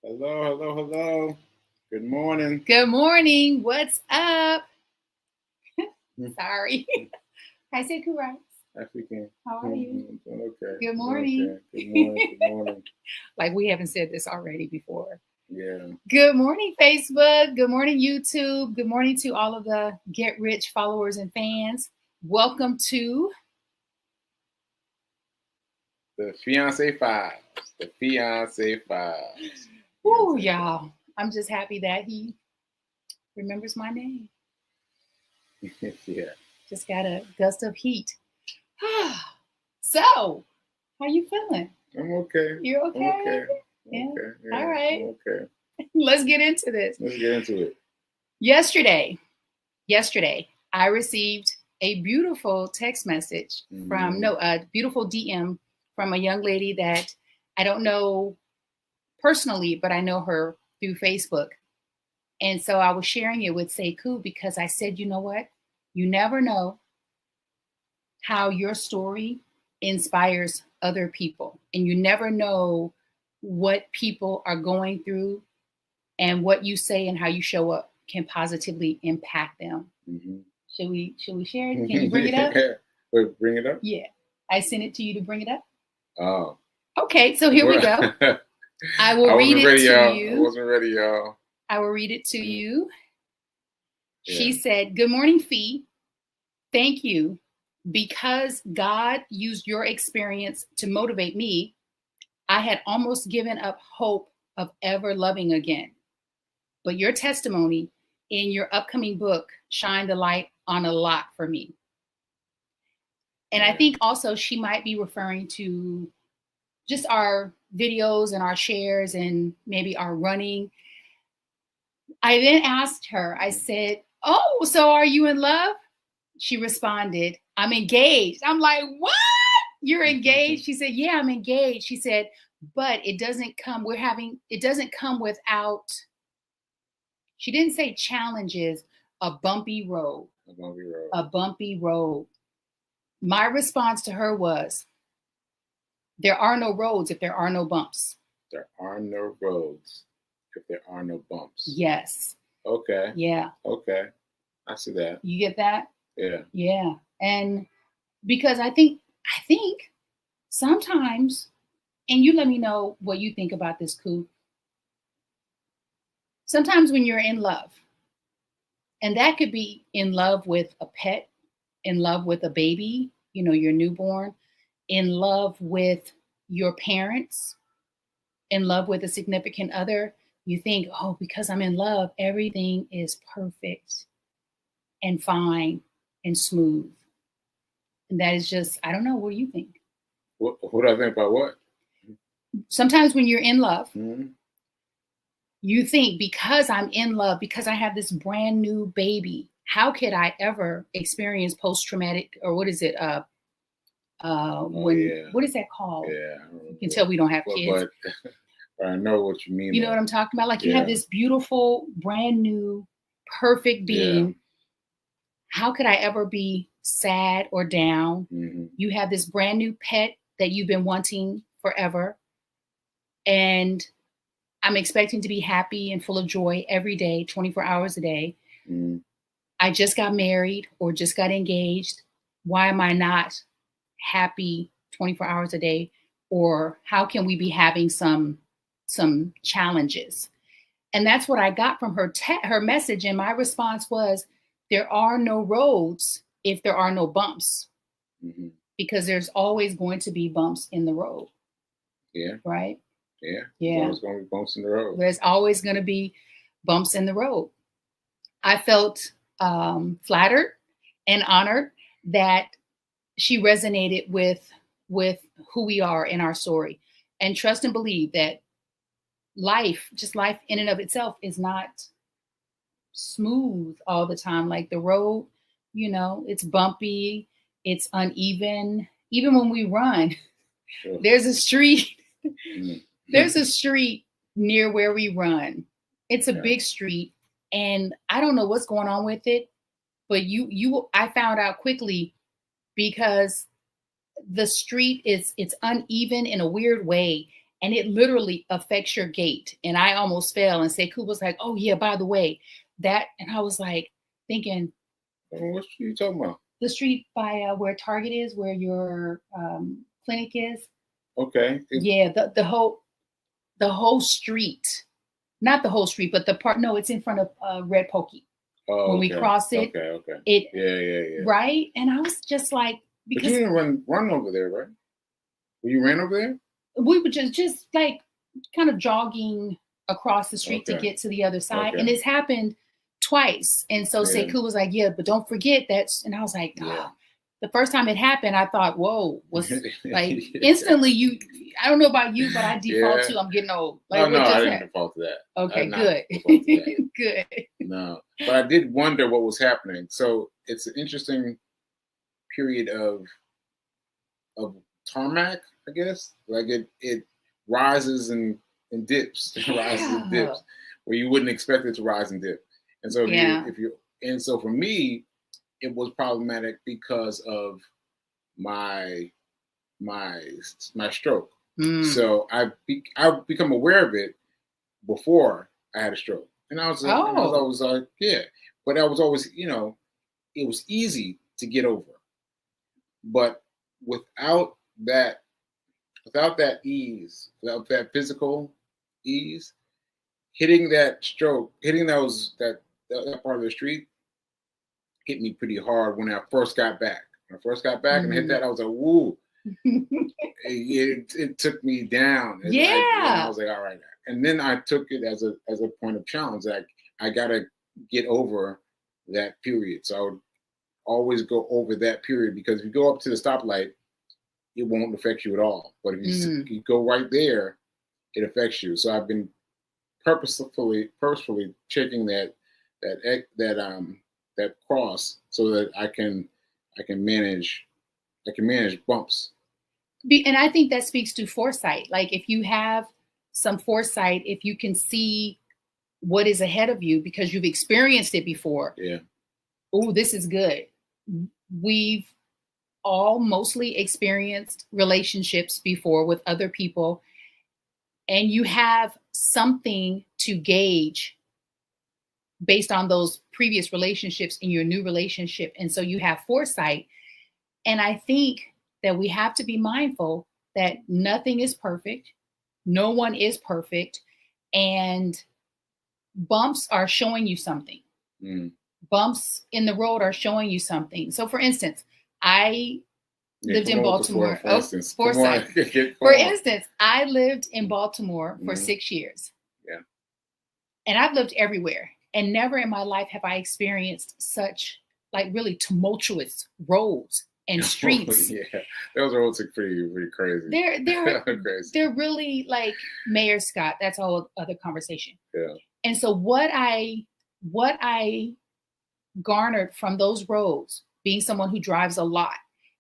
Hello, hello, hello. Good morning. Good morning. What's up? Sorry. Hi, Sekou. African. How are you? Okay. Good morning. Okay. Good morning. Good morning. Like we haven't said this already before. Yeah. Good morning, Facebook. Good morning, YouTube. Good morning to all of the Get Rich followers and fans. Welcome to The Fiance Files. The Fiance Files. Woo, y'all. I'm just happy that he remembers my name. Yeah. Just got a gust of heat. So, how you feeling? I'm okay. You're okay? I'm okay. Yeah. Okay. Yeah, All right. I'm okay. Let's get into this. Let's get into it. Yesterday, I received a beautiful text message from, a beautiful DM from a young lady that I don't know personally, but I know her through Facebook. And so I was sharing it with Sekou because I said, you know what? You never know how your story inspires other people. And you never know what people are going through, and what you say and how you show up can positively impact them. Mm-hmm. Should we share it? Can you bring it up? Wait, bring it up? Yeah. I sent it to you to bring it up. Oh. Okay, so here we go. I will read it to you. I wasn't ready, y'all. I will read it to you. Yeah. She said, "Good morning, Fee. Thank you. Because God used your experience to motivate me, I had almost given up hope of ever loving again. But your testimony in your upcoming book shined the light on a lot for me." And I think also she might be referring to just our videos and our shares and maybe our running. I then asked her, I said, "Oh, so are you in love?" She responded, "I'm engaged." I'm like, "What? You're engaged?" She said, "Yeah, I'm engaged." She said, "But it doesn't come without," she didn't say challenges, a bumpy road. A bumpy road. My response to her was, there are no roads if there are no bumps. There are no roads if there are no bumps. Yes. Okay. Yeah. Okay. I see that. You get that? Yeah. Yeah. And because I think sometimes, and you let me know what you think about this, Koo. Sometimes when you're in love, and that could be in love with a pet, in love with a baby, your newborn, in love with your parents, in love with a significant other, you think, oh, because I'm in love, everything is perfect and fine and smooth. And that is just, I don't know, what do you think? What do I think about what? Sometimes when you're in love, you think, because I'm in love, because I have this brand new baby, how could I ever experience post-traumatic, or what is it? What is that called? Yeah. You can tell we don't have kids. But I know what you mean. You know what I'm talking about? Like you have this beautiful, brand new, perfect being. Yeah. How could I ever be sad or down? Mm-hmm. You have this brand new pet that you've been wanting forever. And I'm expecting to be happy and full of joy every day, 24 hours a day. Mm. I just got married or just got engaged. Why am I not happy 24 hours a day? Or how can we be having some challenges? And that's what I got from her message. And my response was, there are no roads if there are no bumps. Mm-hmm. Because there's always going to be bumps in the road. Yeah. Right? Yeah. Yeah. There's always going to be bumps in the road. There's always going to be bumps in the road. I felt flattered and honored that she resonated with who we are in our story, and trust and believe that life in and of itself is not smooth all the time. Like the road, it's bumpy, it's uneven. Even when we run, sure. There's a street near where we run. It's a big street, and I don't know what's going on with it, but I found out quickly, because the street it's uneven in a weird way, and it literally affects your gait. And I almost fell, and Sekou was like, oh yeah, by the way, that, and I was like thinking, what street are you talking about? The street by where Target is, where your clinic is. Okay. Yeah, the whole street, not the whole street, but the part. No, it's in front of Red Pokey. Oh, when we cross it. Okay. It Yeah. Right, and I was just like, because but you didn't run over there, right? You ran over there? We were just like kind of jogging across the street to get to the other side, and it's happened twice. And so Sekou was like, yeah, but don't forget that's, and I was like, oh. The first time it happened, I thought, whoa, was like instantly I don't know about you, but I default to I'm getting old. Like, no, I didn't default to that. Okay, good. Good. No, but I did wonder what was happening. So it's an interesting period of tarmac, I guess. Like it rises and dips, rises and dips, where you wouldn't expect it to rise and dip. And so and so for me, it was problematic because of my stroke. So I've become aware of it before I had a stroke, and I was always like, yeah, but I was always, it was easy to get over, but without that ease, without that physical ease, hitting that that part of the street hit me pretty hard when I first got back. When I first got back and hit that, I was like, woo. it took me down. I was like, all right. And then I took it as a point of challenge. Like, I got to get over that period. So I would always go over that period, because if you go up to the stoplight, it won't affect you at all. But if you go right there, it affects you. So I've been purposefully checking that cross so that I can manage bumps. And I think that speaks to foresight. Like, if you have some foresight, if you can see what is ahead of you because you've experienced it before. Yeah. Oh, this is good. We've all mostly experienced relationships before with other people, and you have something to gauge based on those previous relationships in your new relationship. And so you have foresight. And I think that we have to be mindful that nothing is perfect. No one is perfect. And bumps are showing you something. Bumps in the road are showing you something. So for instance, I lived in Baltimore. For instance, I lived in Baltimore for 6 years. Yeah. And I've lived everywhere. And never in my life have I experienced such like really tumultuous roads and streets. Yeah, those roads are pretty crazy. They're crazy. They're really like Mayor Scott. That's a whole other conversation. Yeah. And so what I garnered from those roads, being someone who drives a lot,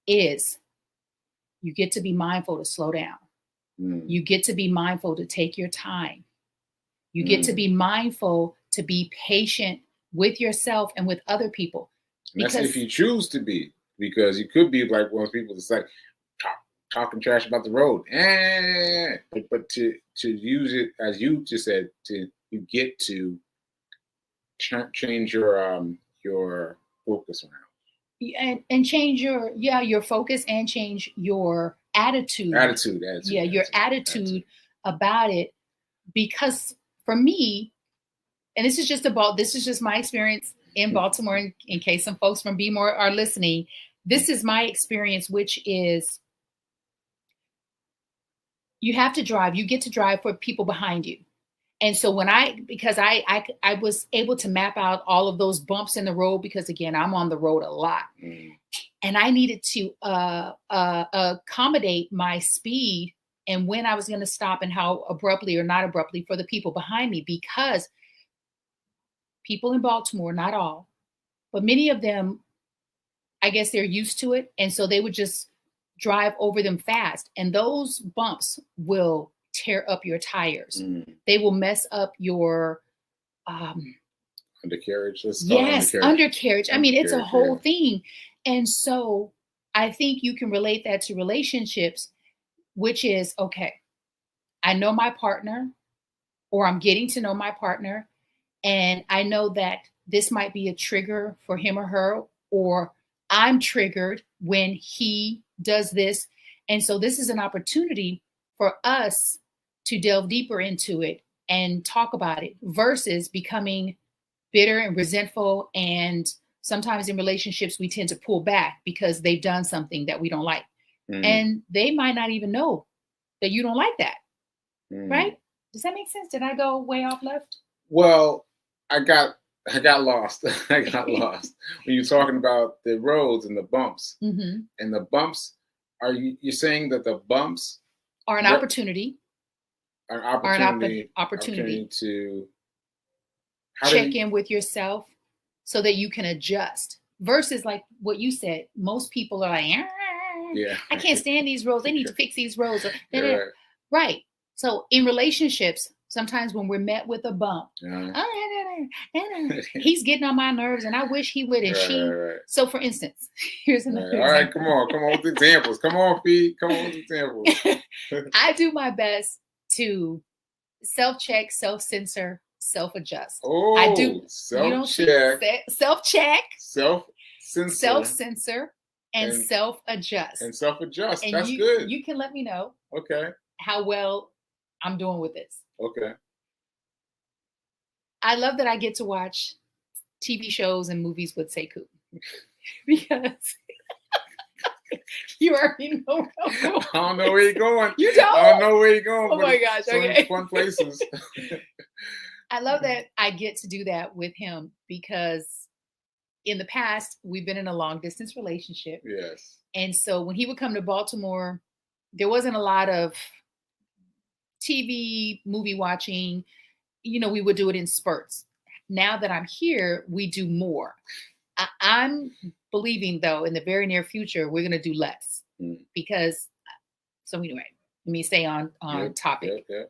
is you get to be mindful to slow down. You get to be mindful to take your time. You get to be mindful to be patient with yourself and with other people. Because that's if you choose to be, because you could be like one of those people that's like talking trash about the road. But to use it, as you just said, you get to change your focus around. And change your focus and change your attitude. Your attitude about it. Because for me, and this is just my experience in Baltimore, in case some folks from B-More are listening, this is my experience, which is you have to drive. You get to drive for people behind you. And so because I was able to map out all of those bumps in the road, because again, I'm on the road a lot. And I needed to accommodate my speed and when I was going to stop and how abruptly or not abruptly for the people behind me, because people in Baltimore, not all, but many of them, I guess they're used to it. And so they would just drive over them fast. And those bumps will tear up your tires. They will mess up your undercarriage. Undercarriage. I mean, it's a whole thing. And so I think you can relate that to relationships, which is, okay, I know my partner, or I'm getting to know my partner, and I know that this might be a trigger for him or her, or I'm triggered when he does this. And so this is an opportunity for us to delve deeper into it and talk about it versus becoming bitter and resentful. And sometimes in relationships, we tend to pull back because they've done something that we don't like. And they might not even know that you don't like that. Right? Does that make sense? Did I go way off left? Well, I got lost. I got lost when you're talking about the roads and the bumps. And the bumps, you're saying that the bumps are an opportunity. An opportunity to check in with yourself so that you can adjust. Versus like what you said, most people are like, I can't stand these roads. They need to fix these roads. Right. So in relationships, sometimes when we're met with a bump, he's getting on my nerves and I wish he would. And So for instance, here's another example. All right, come on with examples. Come on, Fee. Come on with examples. I do my best to self-check, self-censor, self-adjust. Oh, I do self-check. Self-check. Self-censor. Self-censor and self-adjust. And self-adjust. And That's good. You can let me know. Okay. How well I'm doing with this. Okay. I love that I get to watch TV shows and movies with Sekou because you already know. I don't know where you're going. You don't? I don't know where you're going. Oh my gosh. Okay. Fun places. I love that I get to do that with him because in the past, we've been in a long distance relationship. Yes. And so when he would come to Baltimore, there wasn't a lot of TV, movie watching. We would do it in spurts. Now that I'm here, we do more. I'm believing, though, in the very near future, we're going to do less because, so anyway, let me stay on topic. Yeah.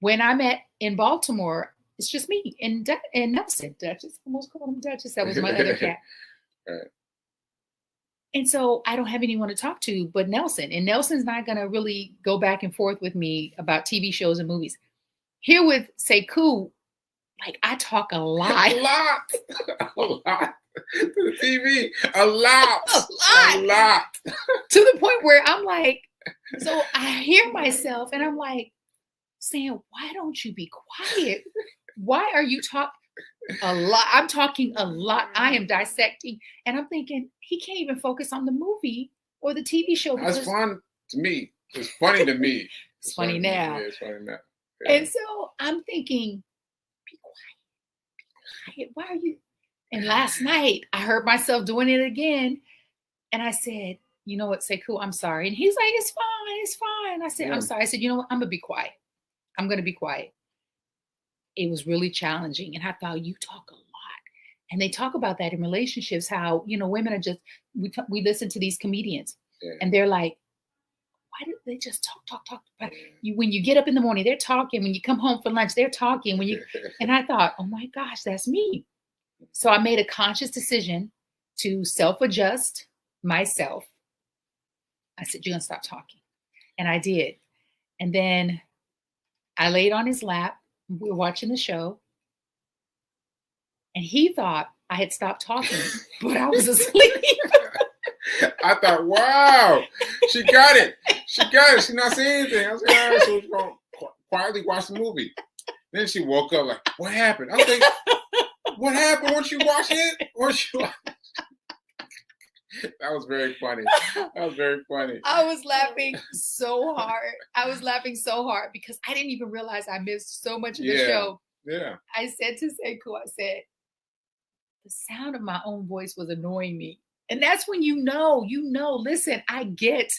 When I'm in Baltimore, it's just me and Nelson. Duchess, almost called him Duchess. That was my other cat. Right. And so I don't have anyone to talk to but Nelson. And Nelson's not going to really go back and forth with me about TV shows and movies. Here with Sekou, like I talk a lot. A lot. To the TV. A lot. To the point where I'm like, so I hear myself and I'm like saying, why don't you be quiet? Why are you talking? A lot. I'm talking a lot. I am dissecting. And I'm thinking, he can't even focus on the movie or the TV show. That's fun to me. It's funny to me. It's funny now. Yeah, it's funny now. Yeah. And so I'm thinking, be quiet. Why are you? And last night, I heard myself doing it again. And I said, you know what, Sekou, I'm sorry. And he's like, it's fine. I said, I'm sorry. I said, you know what, I'm going to be quiet. I'm going to be quiet. It was really challenging. And I thought, you talk a lot. And they talk about that in relationships, how, women are just, we listen to these comedians and they're like, why do they just talk? But when you get up in the morning, they're talking. When you come home for lunch, they're talking. And I thought, oh my gosh, that's me. So I made a conscious decision to self-adjust myself. I said, you're going to stop talking. And I did. And then I laid on his lap. We were watching the show. And he thought I had stopped talking, but I was asleep. I thought, wow, she got it. She's not saying anything. I was like, all right, so we're going to quietly watch the movie. Then she woke up like, what happened? I was like, what happened? Weren't you watching it? That was very funny. I was laughing so hard because I didn't even realize I missed so much of the show. Yeah. I said to Sekou, the sound of my own voice was annoying me. And that's when listen, I get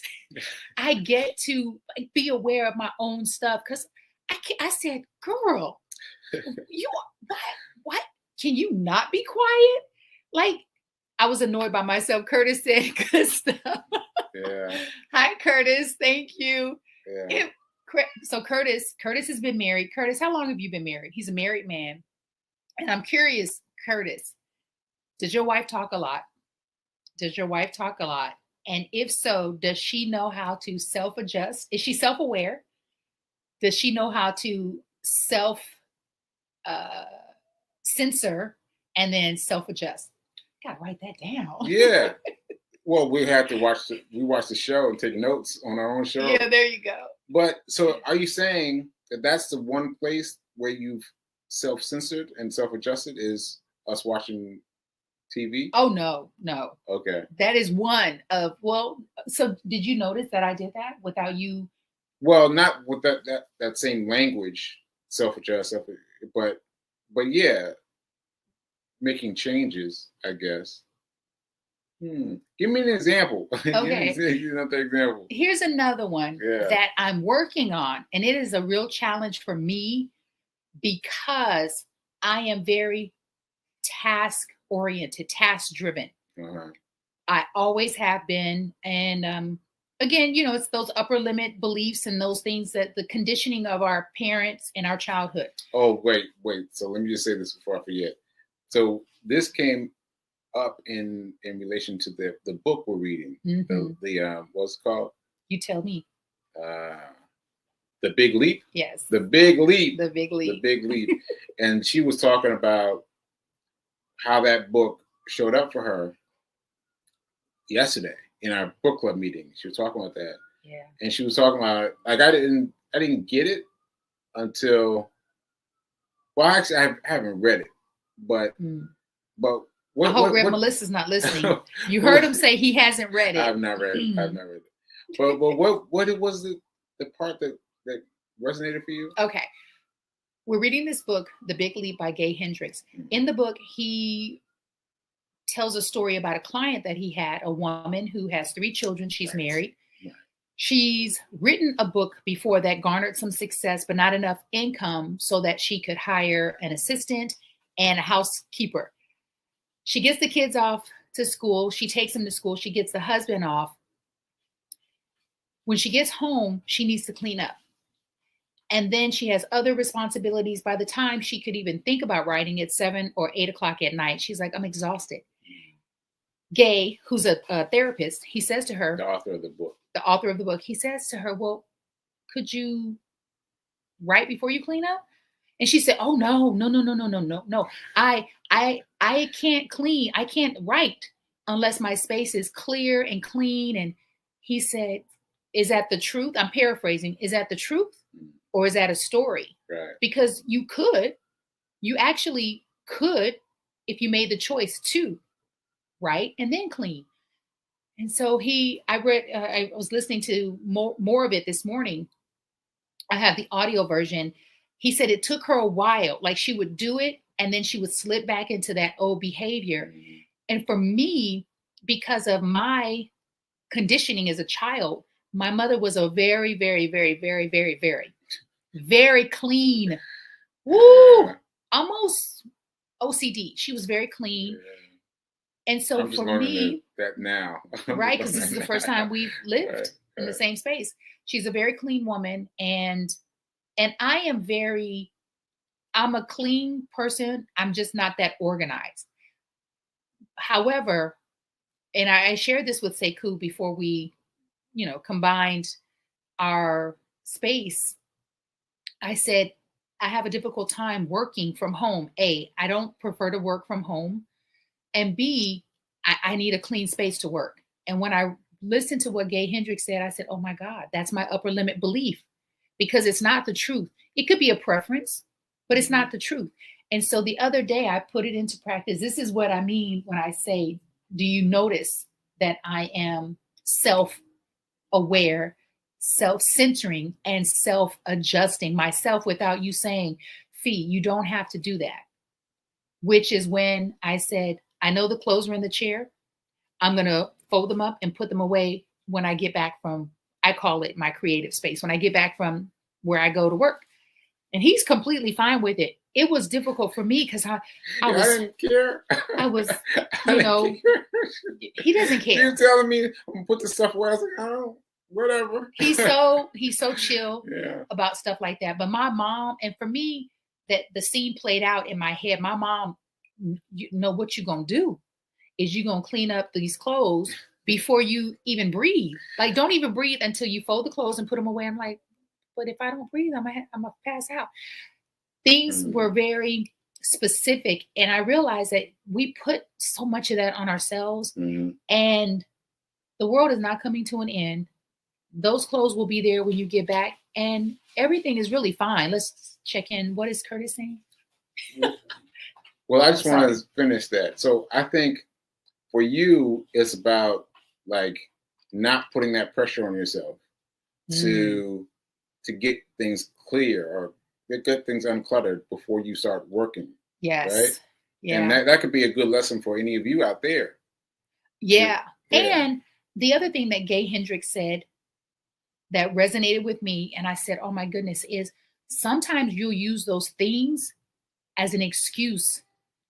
to be aware of my own stuff. Cause I said, girl, what? Can you not be quiet? Like, I was annoyed by myself. Curtis said good stuff. Yeah. Hi, Curtis. Thank you. Yeah. So Curtis has been married. Curtis, how long have you been married? He's a married man. And I'm curious, Curtis, does your wife talk a lot? And if so, does she know how to self-adjust? Is she self-aware? Does she know how to self censor and then self-adjust? Gotta write that down. Yeah. Well, we have to watch the show and take notes on our own show. Yeah, there you go. But so are you saying that that's the one place where you've self-censored and self-adjusted is us watching TV? Oh, no. Okay. That is one of, so did you notice that I did that without you? Well, not with that same language, self-adjust, but yeah, making changes, I guess. Give me an example. Okay. Give me another example. Here's another one that I'm working on, and it is a real challenge for me because I am very task-oriented, task-driven. I always have been, and again, it's those upper limit beliefs and those things that the conditioning of our parents in our childhood. Oh, wait. So let me just say this before I forget. So this came up in relation to the book we're reading. The what's it called? You tell me. The Big Leap. Yes. The Big Leap. The Big Leap. The Big Leap. And she was talking about how that book showed up for her yesterday in our book club meeting. She was talking about that. Yeah. And she was talking about, like, I didn't get it until, well, actually I haven't read it, but I hope Melissa's not listening. You heard him say he hasn't read it. I've not read it. But what was the part that resonated for you? Okay. We're reading this book, The Big Leap by Gay Hendricks. In the book, he tells a story about a client that he had, a woman who has 3 children. She's married. Right. She's written a book before that garnered some success, but not enough income so that she could hire an assistant and a housekeeper. She gets the kids off to school. She takes them to school. She gets the husband off. When she gets home, she needs to clean up. And then she has other responsibilities. By the time she could even think about writing at 7 or 8 o'clock at night, she's like, I'm exhausted. Gay, who's a therapist, he says to her, the author of the book, he says to her, well, could you write before you clean up? And she said, oh, no. I can't clean. I can't write unless my space is clear and clean. And he said, is that the truth? I'm paraphrasing. Is that the truth? Or is that a story? Right. Because you actually could, if you made the choice to write and then clean. And so I was listening to more of it this morning. I have the audio version. He said it took her a while. Like she would do it and then she would slip back into that old behavior. And for me, because of my conditioning as a child, my mother was a very, very, very, very, very, very, very clean. Woo! Almost OCD. She was very clean. And so I'm just for me, that now. Right? Because this is the first time we've lived in the same space. She's a very clean woman. And I'm a clean person. I'm just not that organized. However, and I shared this with Sekou before we, combined our space. I said, I have a difficult time working from home. A, I don't prefer to work from home. And B, I need a clean space to work. And when I listened to what Gay Hendricks said, I said, oh my God, that's my upper limit belief, because it's not the truth. It could be a preference, but it's not the truth. And so the other day I put it into practice. This is what I mean when I say, do you notice that I am self-aware, self-centering, and self-adjusting myself without you saying, Fee, you don't have to do that. Which is when I said, I know the clothes are in the chair. I'm going to fold them up and put them away when I get back from, I call it my creative space, when I get back from where I go to work. And he's completely fine with it. It was difficult for me because I didn't care. I was, he doesn't care. He was telling me I'm gonna put the stuff away. I was like, oh, whatever. He's so chill about stuff like that. But my mom, and for me, that the scene played out in my head. My mom, what you're gonna do is you're gonna clean up these clothes before you even breathe. Like, don't even breathe until you fold the clothes and put them away. I'm like, but if I don't breathe, I'm gonna pass out. Things were very specific. And I realized that we put so much of that on ourselves, and the world is not coming to an end. Those clothes will be there when you get back, and everything is really fine. Let's check in. What is Curtis saying? Well, I just want to finish that. So I think for you, it's about like not putting that pressure on yourself to get things clear or get things uncluttered before you start working. Yes. Right? Yeah. And that could be a good lesson for any of you out there. Yeah. And the other thing that Gay Hendricks said that resonated with me, and I said, oh my goodness, is sometimes you'll use those things as an excuse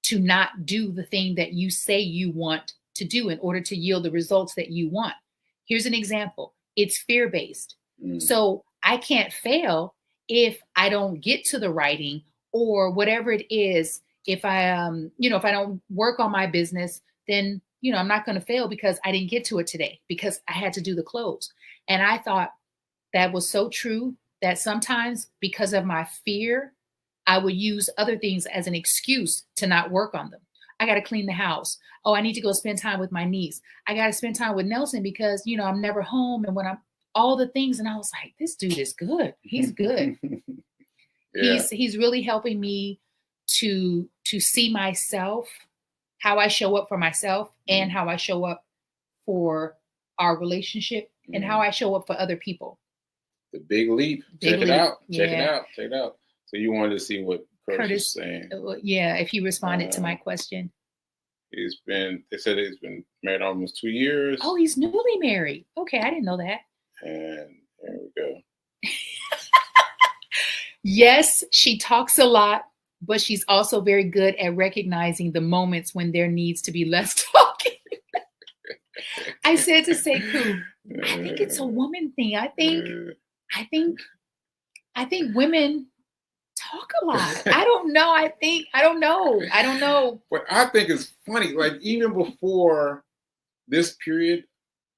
to not do the thing that you say you want to do in order to yield the results that you want. Here's an example. It's fear-based. So I can't fail if I don't get to the writing or whatever it is. If I, if I don't work on my business, then, I'm not going to fail because I didn't get to it today because I had to do the close. And I thought that was so true that sometimes because of my fear, I would use other things as an excuse to not work on them. I got to clean the house. Oh, I need to go spend time with my niece. I got to spend time with Nelson because, I'm never home. And when I'm all the things. And I was like, this dude is good. He's good. He's really helping me to see myself, how I show up for myself and how I show up for our relationship and how I show up for other people. The big leap. Check it out. Check it out. So you wanted to see what Curtis was saying. Yeah, if he responded to my question. They said he's been married almost 2 years. Oh, he's newly married. Okay, I didn't know that. And there we go. Yes, she talks a lot, but she's also very good at recognizing the moments when there needs to be less talking. I said to Sekou, I think it's a woman thing. I think women talk a lot. I don't know. I don't know. But I think it's funny. Like even before this period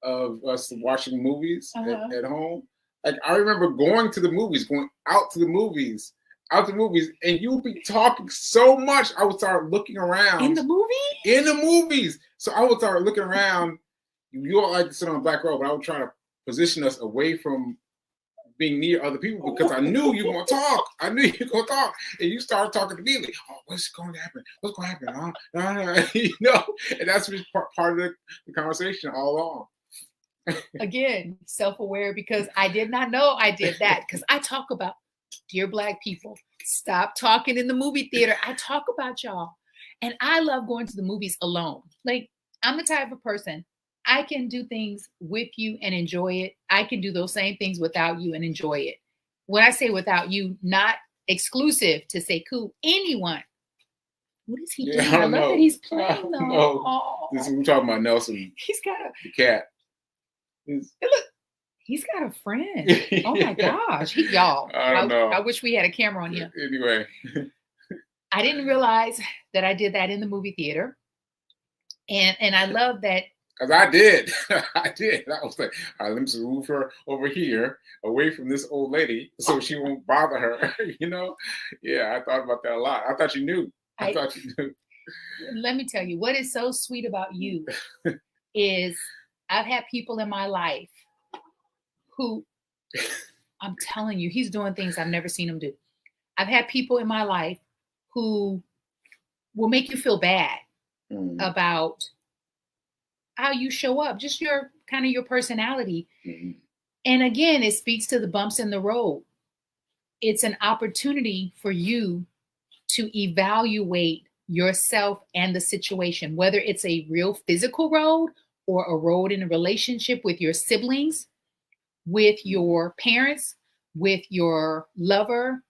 of us watching movies at home, like I remember going out to the movies, and you would be talking so much. I would start looking around in the movies. So I would start looking around. You all like to sit on the back row, but I would try to position us away from being near other people because I knew you were going to talk. And you started talking to me like, oh, what's going to happen? What's going to happen? And that's just part of the conversation all along. Again, self-aware because I did not know I did that because I talk about, dear Black people, stop talking in the movie theater. I talk about y'all. And I love going to the movies alone. Like I'm the type of person, I can do things with you and enjoy it. I can do those same things without you and enjoy it. When I say without you, not exclusive to Sekou, anyone. What is he doing? I love that he's playing though. Oh. We're talking about Nelson. He's got the cat. Look, he's got a friend. Oh my gosh. I wish we had a camera on him. Anyway. I didn't realize that I did that in the movie theater. And I love that. Because I did. I was like, all right, let me just move her over here, away from this old lady, so she won't bother her. Yeah, I thought about that a lot. I thought you knew. I thought you knew. Let me tell you, what is so sweet about you is I've had people in my life who, I'm telling you, he's doing things I've never seen him do. I've had people in my life who will make you feel bad about how you show up, just your personality. And again, it speaks to the bumps in the road. It's an opportunity for you to evaluate yourself and the situation, whether it's a real physical road or a road in a relationship with your siblings, with your parents, with your lover,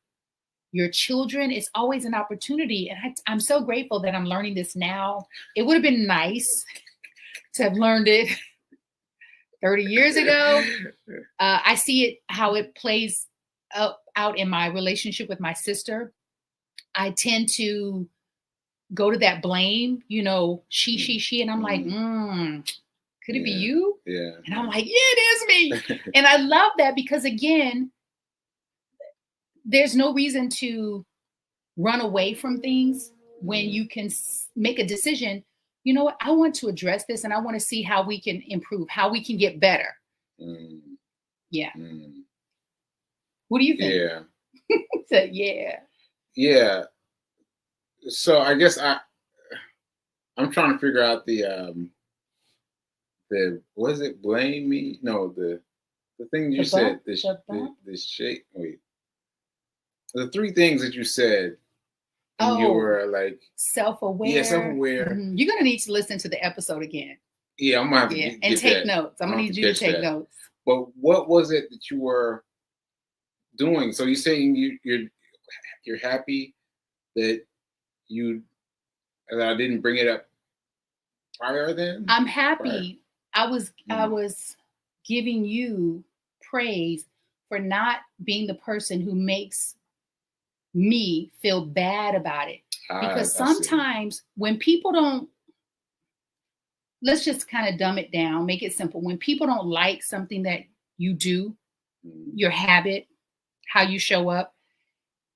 your children. It's always an opportunity. And I'm so grateful that I'm learning this now. It would have been nice to have learned it 30 years ago. I see it, how it plays out in my relationship with my sister. I tend to go to that blame, she, and I'm like, could it be you? Yeah. And I'm like, yeah, it is me. And I love that because again, there's no reason to run away from things when you can make a decision. You know what? I want to address this and I want to see how we can improve, how we can get better. Yeah. What do you think? Yeah. So, yeah. Yeah. So I guess I'm trying to figure out the was it blame me? No, the thing you said, the shape. Wait. The three things that you said. And you were like self-aware. Yeah, self-aware. Mm-hmm. You're gonna need to listen to the episode again. Yeah, I'm gonna have to get take notes. I'm gonna need you to take notes. But what was it that you were doing? So you're saying you're happy that I didn't bring it up prior then? I'm happy. I was giving you praise for not being the person who makes me feel bad about it. Because sometimes when people don't, let's just kind of dumb it down, make it simple. When people don't like something that you do, your habit, how you show up,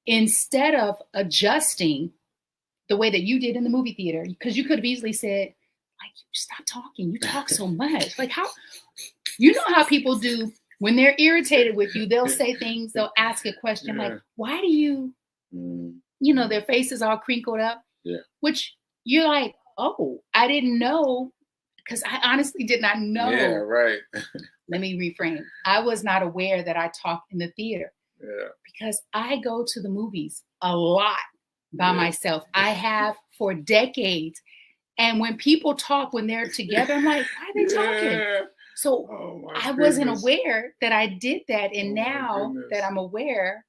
instead of adjusting the way that you did in the movie theater, because you could have easily said, like, stop talking. You talk so much. Like, how, you know how people do when they're irritated with you, they'll say things, they'll ask a question like, why do you, you know, their faces all crinkled up, which you're like, oh, I didn't know, because I honestly did not know. Yeah, right. Let me reframe. I was not aware that I talked in the theater because I go to the movies a lot by myself. I have for decades. And when people talk, when they're together, I'm like, why are they talking? So I wasn't aware that I did that. And now that I'm aware,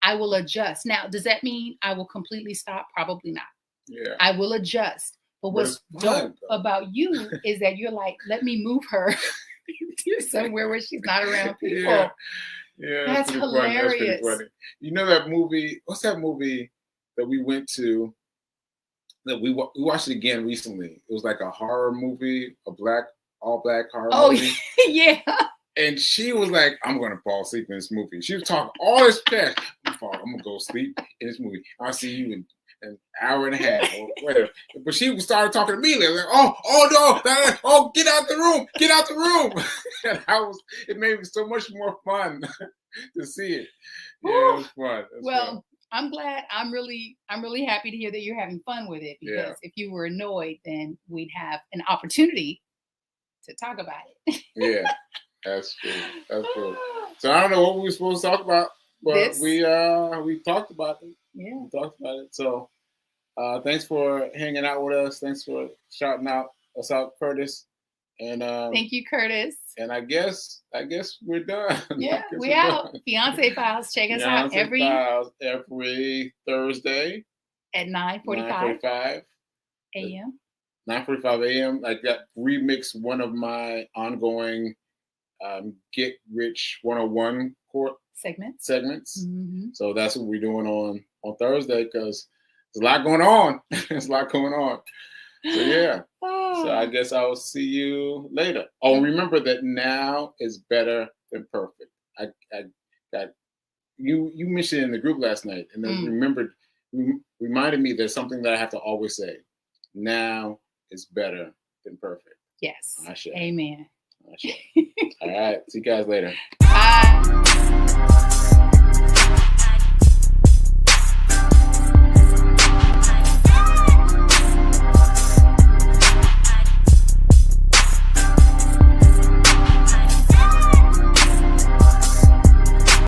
I will adjust. Now, does that mean I will completely stop? Probably not. Yeah. I will adjust. But what's dope about you is that you're like, let me move her to somewhere where she's not around people. Yeah, that's hilarious. That's funny. You know that movie? What's that movie that we went to? That we watched it again recently. It was like a horror movie, all black horror movie. Oh, yeah. And she was like, I'm going to fall asleep in this movie. She was talking all this fast. I'm going to go sleep in this movie. I'll see you in an hour and a half or whatever. But she started talking to me. Like, oh, no, get out the room. Get out the room. And it made it so much more fun to see it. Yeah, it was fun. Fun. I'm glad. I'm really happy to hear that you're having fun with it, because if you were annoyed, then we'd have an opportunity to talk about it. Yeah, that's true. That's true. So I don't know what we were supposed to talk about, but we talked about it. Yeah, we talked about it. So thanks for hanging out with us. Thanks for shouting us out, Curtis. And thank you, Curtis. And I guess we're done. Yeah, we out. Fiance Files. Check us out every Thursday at 9:45 a.m. 9:45 a.m. I got remix one of my ongoing Get Rich 101 segments. Mm-hmm. So that's what we're doing on Thursday, because there's a lot going on. There's a lot going on. So yeah. So I guess I will see you later. Oh, remember that now is better than perfect. I got you mentioned in the group last night, and then reminded me there's something that I have to always say. Now is better than perfect. Yes. Amen. All right. See you guys later. Bye.